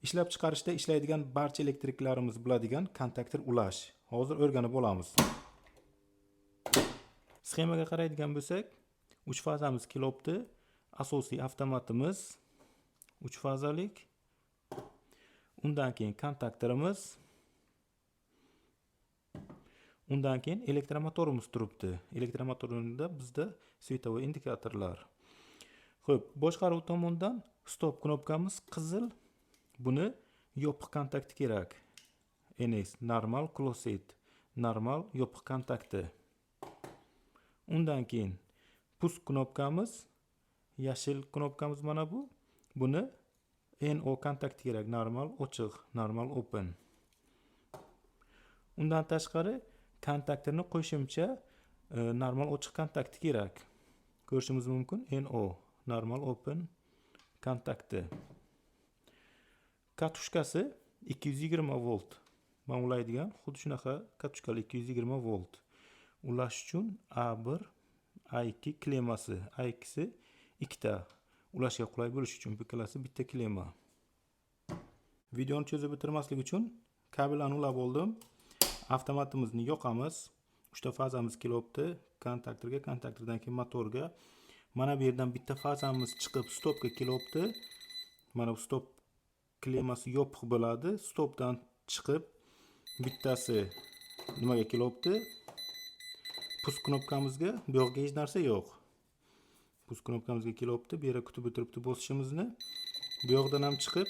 ishlab chiqarishda ishlaydigan barcha elektriklarimiz bo'ladigan kontaktor ulash. Hozir o'rganib olamiz. Sxemaga qaraydigan bo'lsak, 3 fazamiz kelibdi. Asosiy avtomatimiz 3 fazalik. Undan keyin kontaktorimiz. Undan keyin elektromotorimiz turibdi. Elektromotorda bizda svetovoy indikatorlar. Xo'p, boshqaruv tomonidan stop knopkamiz qizil. Buni yopiq kontakti kerak. NS normal closed, normal yopiq kontakti. Undan keyin push knopkamiz, yashil knopkamiz mana bu. Buni NO kontakti kerak, normal ochiq, normal open. Undan tashqari kontaktorni qo'shimcha normal ochiq kontakti kerak. Ko'rishimiz mumkin NO, normal open kontakti. Katushkasi 220 volt. Ma'mullaydigan xuddi shunaqa katushkali 220 volt. Ulash uchun A1, A2 klemasi. A2si ikkita. Ulashga qulay bo'lish uchun bu ikkalasi bitta klema. Videoni cho'zib bitirmaslik uchun kabellarni ulab oldim. Avtomatimizni yoqamiz. 3 ta fazamiz kelibdi. Kontaktorga, kontaktordan keyin motorga. Mana bu yerdan bitta fazamiz chiqib stopga kelibdi. Mana bu stop klemasi yopiq bo'ladi. Stopdan chiqib bittasi nimaga kelibdi? Push knopkamizga. Bu yoqqa hech narsa yo'q. Push knopkamizga kelibdi. Bu yerga kutib o'tiribdi bosishimizni. Bu yoqdan ham chiqib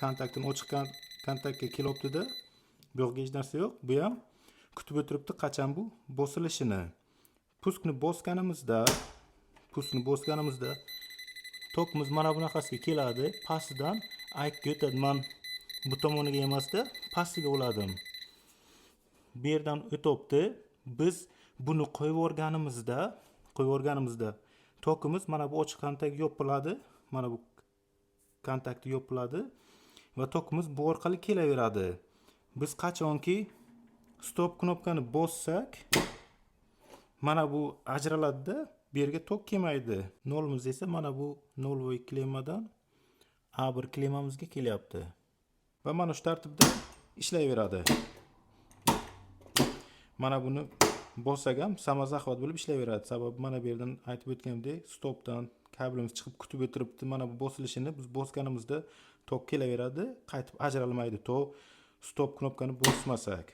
kontaktni ochiq kontaktga kelibdi-da. Bu yoqqa hech narsa yo'q. Bu ham kutib o'tiribdi qachon bu bosilishini. Pushni bosganimizda tokimiz mana bunaqasiga keladi. Pastidan aytga o'tadi. Men bu tomoniga emasda pastiga uladim. Bu yerdan o'tibdi. Biz buni qo'yib o'rganimizda tokimiz mana bu ochiq kontaktga yopiladi. Mana bu kontaktga yopiladi va tokimiz bu orqali kelaveradi. Biz qachonki stop knopkani bossak, mana bu ajraladi-da, bu yerga tok kelmaydi. Nolimiz esa mana bu nolvoy klemadan A1 klemamizga kelyapti. Va mana shu tartibda ishlayveradi. Mana buni bossak ham samozahvat bo'lib ishlayveradi. Sababi mana bu yerdan aytib o'tganimdek, stopdan kabelimiz chiqib kutib o'tiribdi. Mana bu bosilishini biz bosganimizda tok kelaveradi, qaytib ajralmaydi to stop knopkani bosmasak.